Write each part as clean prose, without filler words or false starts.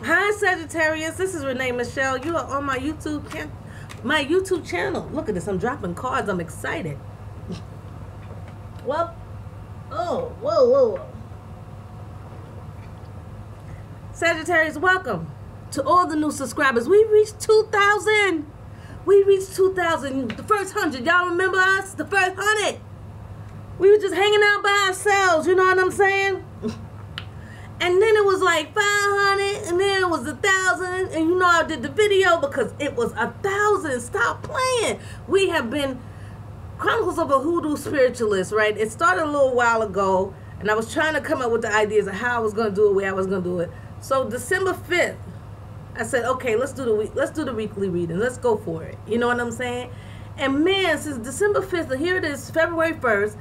Hi Sagittarius, this is Renee Michelle. You are on my YouTube channel. Look at this, I'm dropping cards. I'm excited. Well, oh, whoa. Sagittarius, welcome to all the new subscribers. We reached 2,000. We reached 2,000. The first 100. Y'all remember us? The first 100. We were just hanging out by ourselves. You know what I'm saying? And then it was like 500, and then it was 1,000, and you know I did the video because it was 1,000. Stop playing. We have been Chronicles of a Hoodoo Spiritualist, right? It started a little while ago, and I was trying to come up with the ideas of how I was going to do it, where I was going to do it. So December 5th, I said, okay, let's do the weekly reading. Let's go for it. You know what I'm saying? And man, since December 5th, and here it is, February 1st,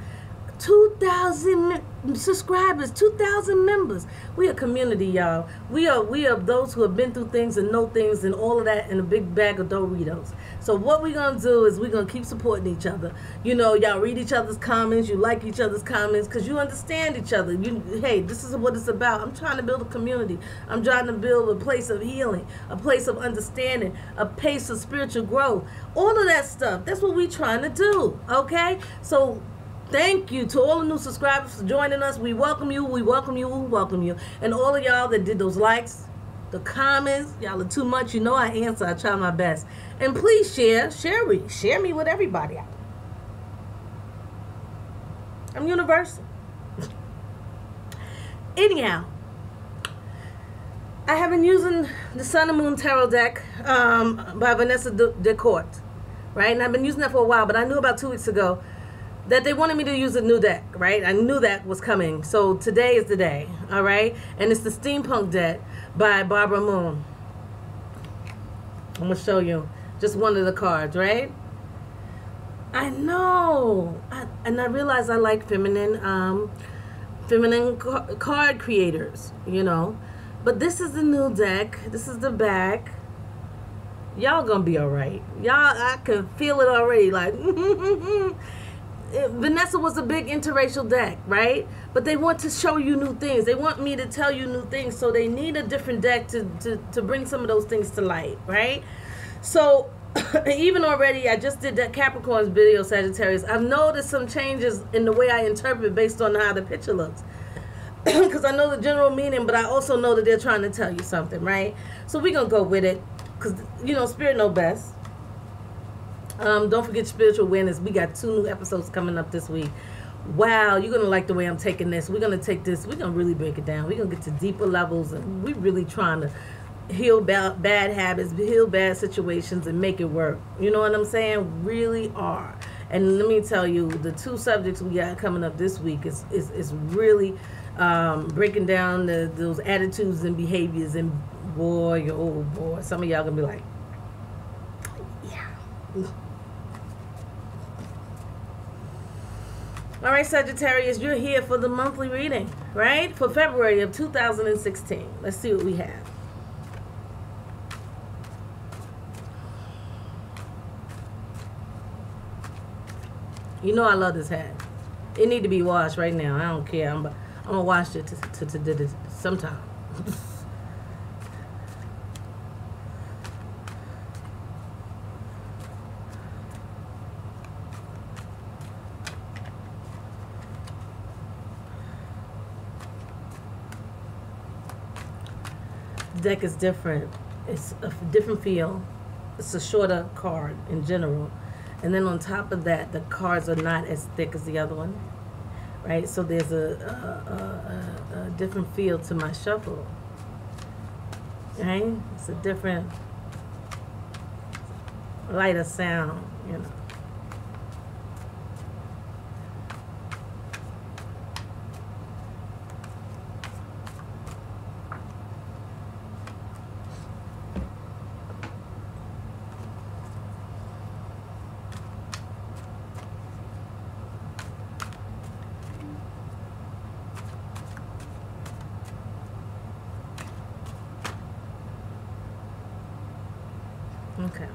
2,000 subscribers, 2,000 members. We a community, y'all. We are those who have been through things and know things and all of that in a big bag of Doritos. So what we're going to do is we're going to keep supporting each other. You know, y'all read each other's comments. You like each other's comments because you understand each other. Hey, this is what it's about. I'm trying to build a community. I'm trying to build a place of healing, a place of understanding, a place of spiritual growth. All of that stuff. That's what we're trying to do, okay? So thank you to all the new subscribers for joining us. We welcome you. We welcome you. We welcome you. And all of y'all that did those likes, the comments, y'all are too much. You know I answer. I try my best. And please share me with everybody out. I'm universal. Anyhow, I have been using the Sun and Moon Tarot deck by Vanessa Decourt, right? And I've been using that for a while, but I knew about 2 weeks ago that they wanted me to use a new deck, right? I knew that was coming. So today is the day, all right? And it's the Steampunk deck by Barbara Moon. I'm going to show you just one of the cards, right? I know. And I realize I like feminine card creators, you know. But this is the new deck. This is the back. Y'all going to be all right. Y'all, I can feel it already. Like, Vanessa was a big interracial deck, right? But they want to show you new things. They want me to tell you new things. So they need a different deck to bring some of those things to light, right? So even already, I just did that Capricorn's video, Sagittarius. I've noticed some changes in the way I interpret based on how the picture looks. Because I know the general meaning, but I also know that they're trying to tell you something, right? So we're going to go with it. Because, you know, Spirit knows best. Don't forget spiritual awareness. We got 2 new episodes coming up this week. Wow, you're gonna like the way I'm taking this. We're gonna take this, we're gonna really break it down. We're gonna get to deeper levels, and we're really trying to heal bad habits, heal bad situations, and make it work. You know what I'm saying? Really are. And let me tell you, the 2 subjects we got coming up this week is really breaking down those attitudes and behaviors. And boy, oh boy, some of y'all gonna be like, yeah. All right, Sagittarius, you're here for the monthly reading, right? For February of 2016. Let's see what we have. You know I love this hat. It need to be washed right now. I don't care. I'm gonna wash it sometime. Deck is different. It's a different feel. It's a shorter card in general, and then on top of that, the cards are not as thick as the other one, right? So there's a different feel to my shuffle, right? It's a different, lighter sound, you know. Okay.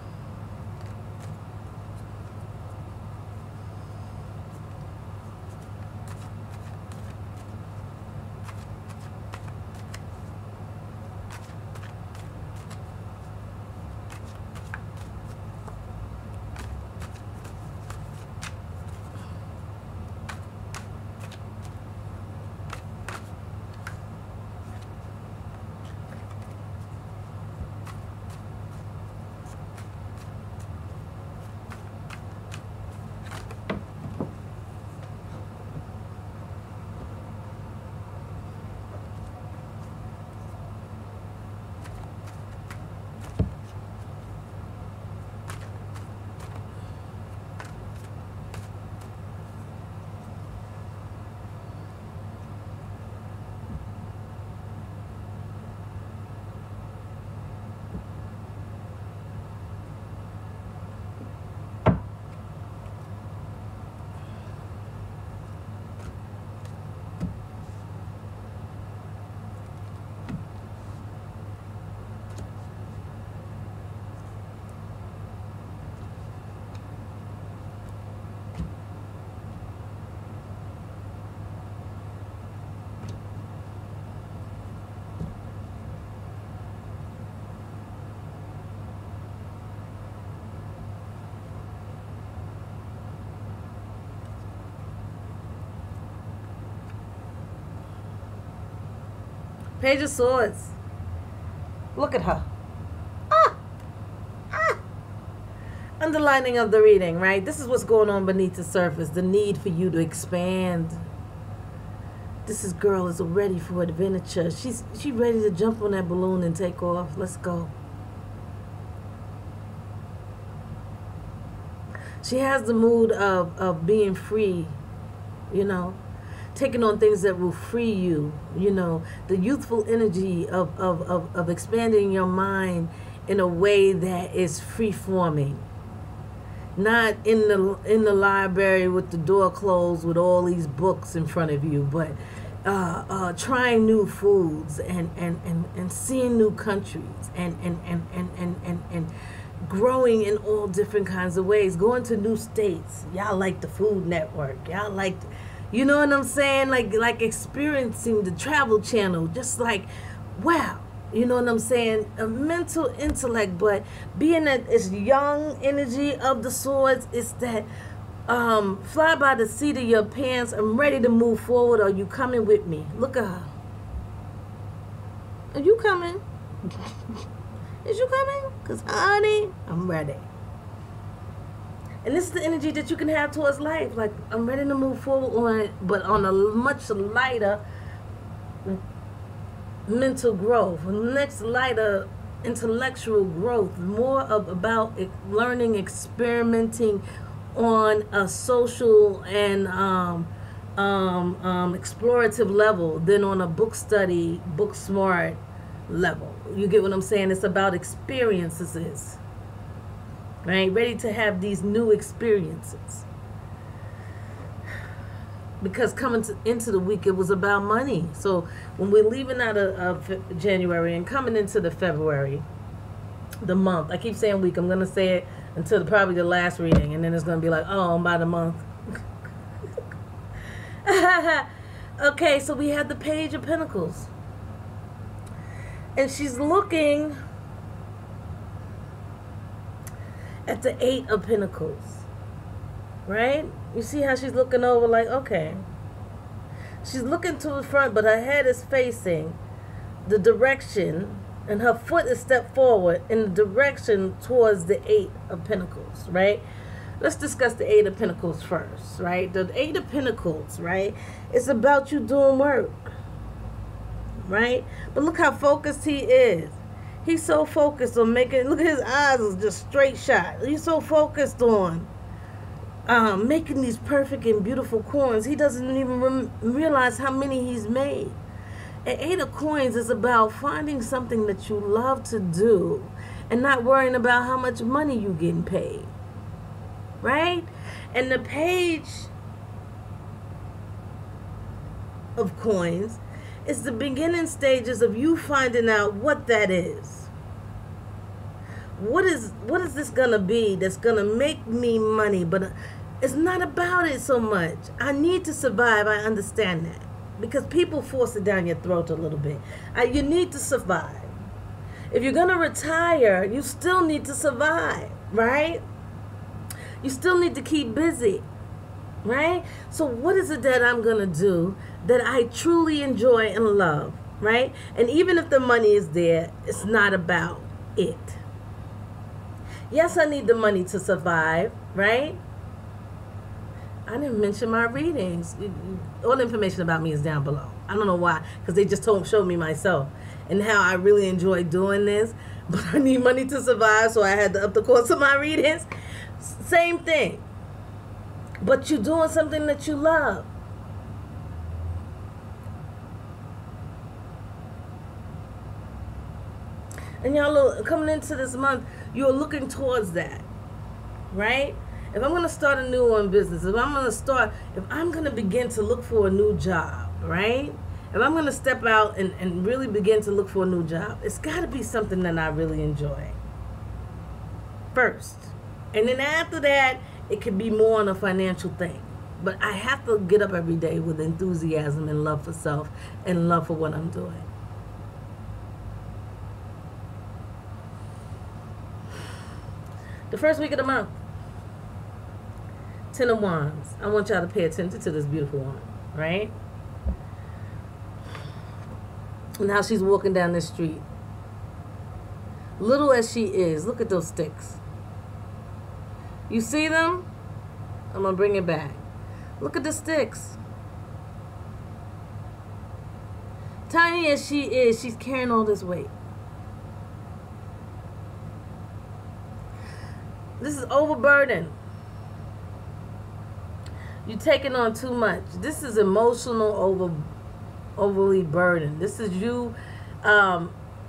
Page of Swords. Look at her. Ah! Ah! Underlining of the reading, right? This is what's going on beneath the surface. The need for you to expand. This girl is ready for adventure. She's ready to jump on that balloon and take off. Let's go. She has the mood of being free, you know, taking on things that will free you, you know, the youthful energy of expanding your mind in a way that is free-forming. Not in the library with the door closed with all these books in front of you, but trying new foods and seeing new countries and growing in all different kinds of ways, going to new states. Y'all like the Food Network. Y'all like, you know what I'm saying? Like experiencing the Travel Channel. Just like, wow. You know what I'm saying? A mental intellect, but being that it's young energy of the swords, it's that fly by the seat of your pants. I'm ready to move forward. Are you coming with me? Look at her. Are you coming? Is you coming? Because, honey, I'm ready. And this is the energy that you can have towards life. Like, I'm ready to move forward on it, but on a much lighter mental growth, next lighter intellectual growth, more about learning, experimenting on a social and explorative level than on a book study, book smart level. You get what I'm saying? It's about experiences, right? Ready to have these new experiences. Because coming into the week, it was about money. So when we're leaving out of January and coming into the February, the month, I keep saying week, I'm going to say it until probably the last reading, and then it's going to be like, oh, I'm by the month. Okay, so we have the Page of Pentacles. And she's looking at the Eight of Pentacles. Right? You see how she's looking over like, okay. She's looking to the front, but her head is facing the direction, and her foot is stepped forward in the direction towards the Eight of Pentacles, right? Let's discuss the Eight of Pentacles first, right? The Eight of Pentacles, right? It's about you doing work, right? But look how focused he is. He's so focused on making, look at his eyes, is just straight shot. He's so focused on making these perfect and beautiful coins. He doesn't even realize how many he's made. And Eight of Coins is about finding something that you love to do and not worrying about how much money you're getting paid. Right? And the Page of Coins is the beginning stages of you finding out what that is. What is this gonna be that's gonna make me money? But it's not about it so much. I need to survive. I understand that. Because people force it down your throat a little bit. You need to survive. If you're going to retire, you still need to survive, right? You still need to keep busy, right? So what is it that I'm going to do that I truly enjoy and love, right? And even if the money is there, it's not about it. Yes, I need the money to survive, right? I didn't mention my readings. All the information about me is down below. I don't know why, because they just showed me myself and how I really enjoy doing this. But I need money to survive, so I had to up the cost of my readings. Same thing. But you're doing something that you love. And y'all, coming into this month, you're looking towards that, right? If I'm going to start a new business, if I'm going to begin to look for a new job, right? If I'm going to step out and really begin to look for a new job, it's got to be something that I really enjoy first. And then after that, it could be more on a financial thing. But I have to get up every day with enthusiasm and love for self and love for what I'm doing. The first week of the month. 10 of Wands. I want y'all to pay attention to this beautiful one, right? And how she's walking down the street. Little as she is, look at those sticks. You see them? I'm going to bring it back. Look at the sticks. Tiny as she is, she's carrying all this weight. This is overburden. You're taking on too much. This is emotional overly burden. This is you.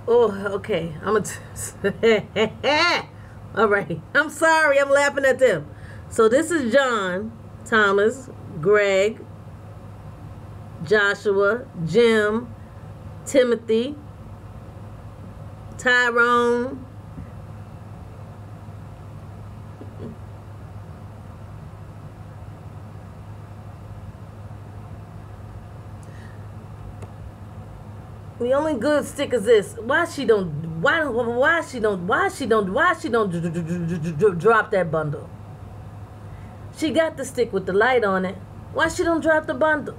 Okay. All right. I'm sorry. I'm laughing at them. So this is John, Thomas, Greg, Joshua, Jim, Timothy, Tyrone, the only good stick is this. Why she don't drop that bundle? She got the stick with the light on it. Why she don't drop the bundle?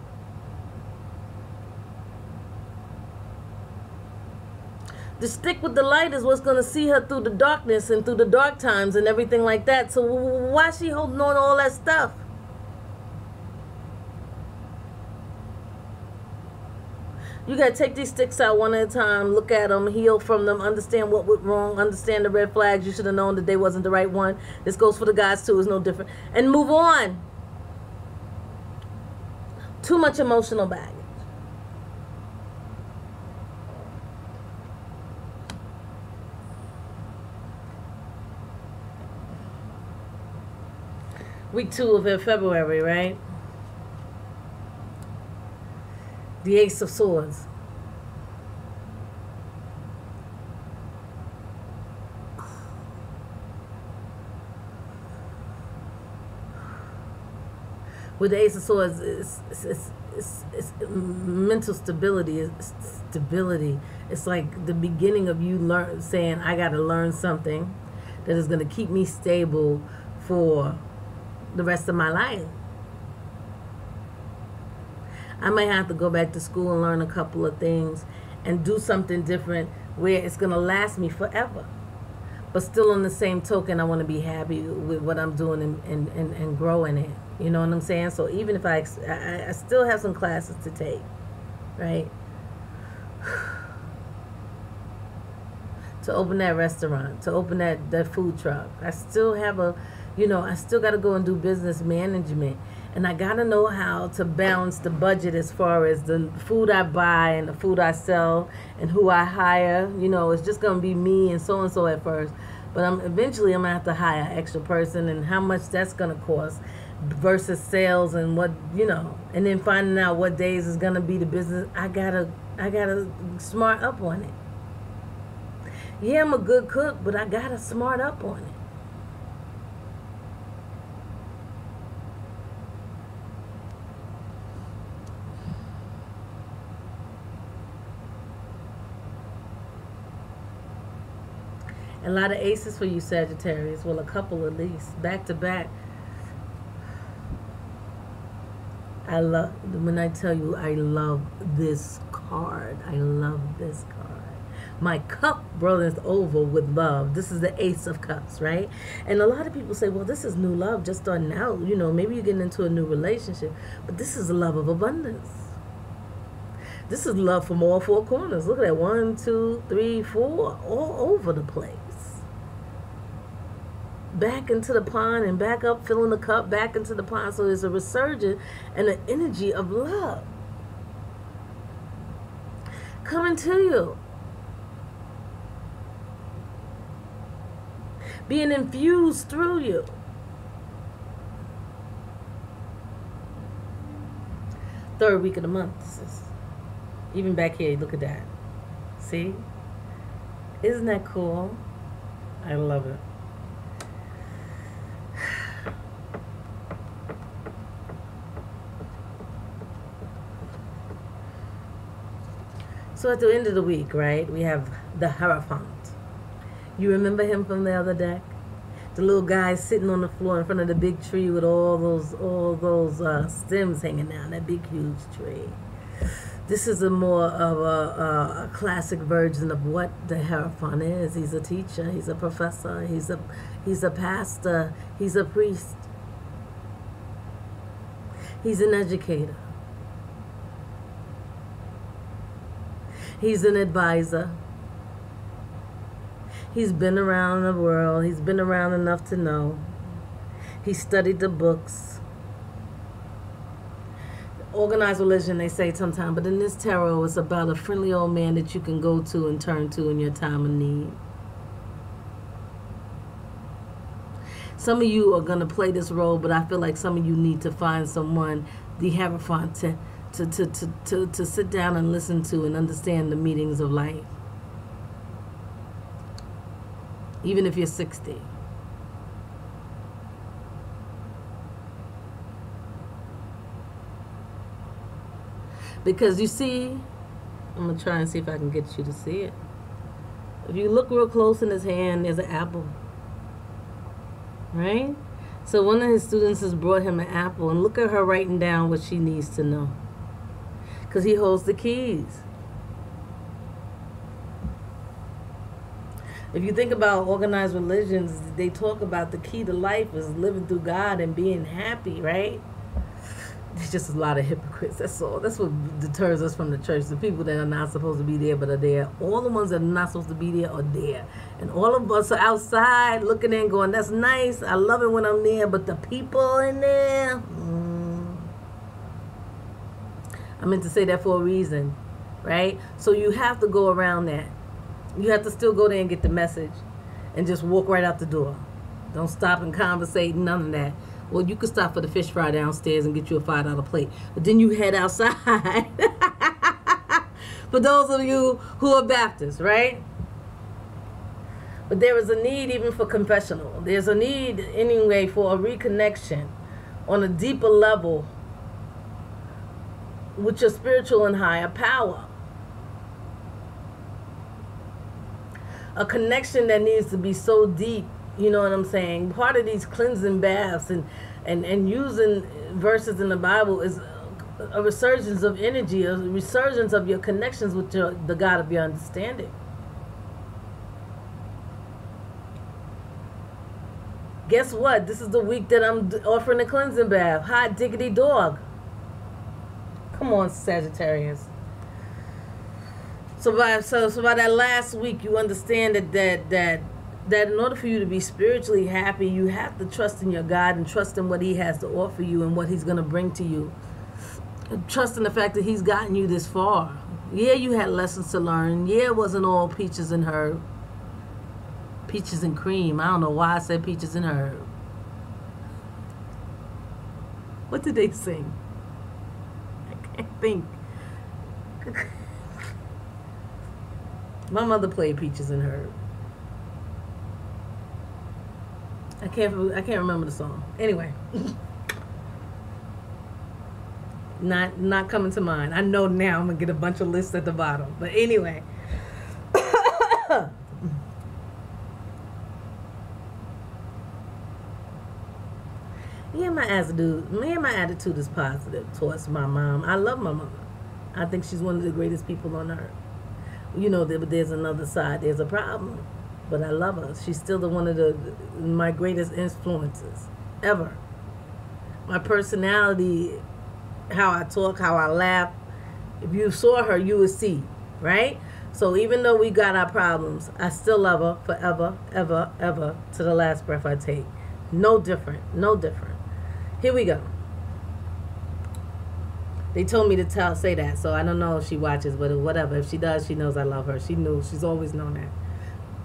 The stick with the light is what's going to see her through the darkness and through the dark times and everything like that. So why she holding on to all that stuff? You got to take these sticks out one at a time, look at them, heal from them, understand what went wrong, understand the red flags. You should have known that they wasn't the right one. This goes for the guys too, it's no different. And move on. Too much emotional baggage. Week 2 of February, right? The Ace of Swords. With the Ace of Swords, it's mental stability. It's stability. It's like the beginning of you saying, I got to learn something that is going to keep me stable for the rest of my life. I might have to go back to school and learn a couple of things and do something different where it's going to last me forever. But still on the same token, I want to be happy with what I'm doing and growing it. You know what I'm saying? So even if I still have some classes to take, right? To open that restaurant, to open that food truck. I still have I still got to go and do business management. And I got to know how to balance the budget as far as the food I buy and the food I sell and who I hire. You know, it's just going to be me and so at first. But eventually I'm going to have to hire an extra person and how much that's going to cost versus sales and what, and then finding out what days is going to be the business. I gotta smart up on it. Yeah, I'm a good cook, but I got to smart up on it. A lot of aces for you, Sagittarius. Well, a couple at least. Back to back. When I tell you I love this card. I love this card. My cup runneth over with love. This is the Ace of Cups, right? And a lot of people say, well, this is new love just starting out. Maybe you're getting into a new relationship. But this is a love of abundance. This is love from all four corners. Look at that. 1, 2, 3, 4. All over the place. Back into the pond and back up, filling the cup, back into the pond. So there's a resurgence and an energy of love coming to you. Being infused through you. Third week of the month. Even back here, look at that. See? Isn't that cool? I love it. So at the end of the week, right, we have the Hierophant. You remember him from the other deck? The little guy sitting on the floor in front of the big tree with all those stems hanging down, that big huge tree. This is a more of a classic version of what the Hierophant is. He's a teacher. He's a professor. He's a pastor. He's a priest. He's an educator. He's an advisor. He's been around the world. He's been around enough to know. He studied the books. Organized religion, they say sometimes, but in this tarot, it's about a friendly old man that you can go to and turn to in your time of need. Some of you are going to play this role, but I feel like some of you need to find someone, the Hierophant, to sit down and listen to and understand the meanings of life. Even if you're 60. Because you see, I'm going to try and see if I can get you to see it. If you look real close in his hand, there's an apple. Right? So one of his students has brought him an apple, and look at her writing down what she needs to know. Because he holds the keys. If you think about organized religions, they talk about the key to life is living through God and being happy, right? There's just a lot of hypocrites, that's all. That's what deters us from the church. The people that are not supposed to be there but are there. All the ones that are not supposed to be there are there. And all of us are outside looking in going, that's nice, I love it when I'm there, but the people in there, I meant to say that for a reason, right? So you have to go around that. You have to still go there and get the message and just walk right out the door. Don't stop and conversate, none of that. Well, you could stop for the fish fry downstairs and get you a $5 plate. But then you head outside. For those of you who are Baptists, right? But there is a need even for confessional. There's a need anyway for a reconnection on a deeper level with your spiritual and higher power. A connection that needs to be so deep. You know what I'm saying? Part of these cleansing baths and using verses in the Bible is a resurgence of energy, a resurgence of your connections with the God of your understanding. Guess what? This is the week that I'm offering a cleansing bath. Hot diggity dog. Come on, Sagittarius. So by that last week, you understand that in order for you to be spiritually happy, you have to trust in your God and trust in what he has to offer you and what he's going to bring to you. Trust in the fact that he's gotten you this far. Yeah, you had lessons to learn. Yeah, it wasn't all peaches and herb. Peaches and cream. I don't know why I said peaches and herb. What did they sing? I can't think. My mother played peaches and herb. I can't remember the song. Anyway. Not coming to mind. I know now I'm going to get a bunch of lists at the bottom. But anyway. My attitude is positive towards my mom. I love my mom. I think she's one of the greatest people on earth. You know, but there's another side. There's a problem. But I love her. She's still one of my greatest influences ever. My personality, how I talk, how I laugh. If you saw her, you would see, right? So even though we got our problems, I still love her forever, ever, ever, to the last breath I take. No different. No different. Here we go. They told me to say that, so I don't know if she watches, but whatever. If she does, she knows I love her. She knew. She's always known that.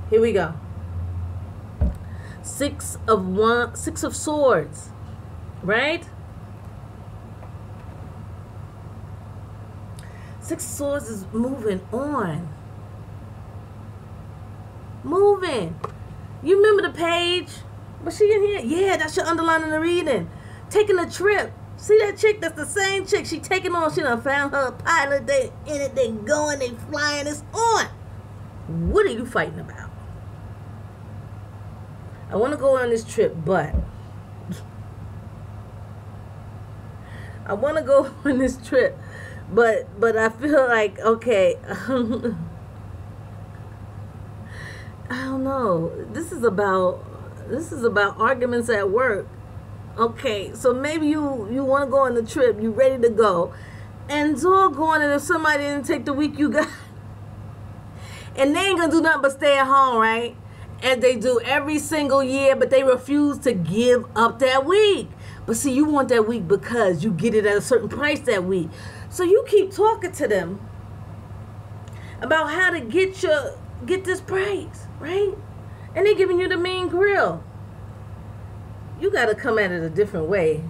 Here we go. Six of Swords, right? Six of Swords is moving on. Moving. You remember the page? Was she in here? Yeah, that's your underline in the reading. Taking a trip. See that chick? That's the same chick. She taking on. She done found her pilot. They in it. They going. They flying. It's on. What are you fighting about? I want to go on this trip, but I want to go on this trip, But I feel like, okay, I don't know. This is about arguments at work. Okay, so maybe you want to go on the trip, you ready to go, and it's all going. And if somebody didn't take the week you got, and they ain't gonna do nothing but stay at home, right? As they do every single year, but they refuse to give up that week. But see, you want that week because you get it at a certain price that week. So you keep talking to them about how to get this price, right? And they're giving you the mean grill. You got to come at it a different way.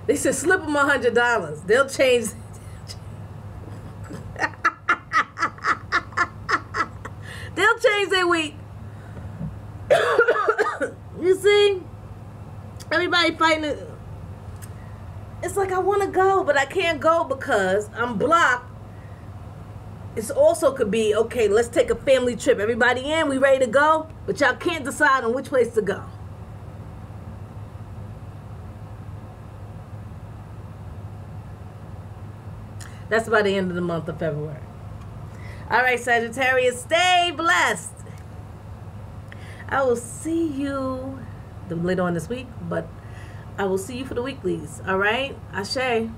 They said slip them $100. They'll change. They'll change their week. You see? Everybody fighting it. It's like I want to go, but I can't go because I'm blocked. It also could be, okay, let's take a family trip. Everybody in, we ready to go? But y'all can't decide on which place to go. That's by the end of the month of February. All right, Sagittarius, stay blessed. I will see you later on this week, but I will see you for the weeklies. All right? Ashe.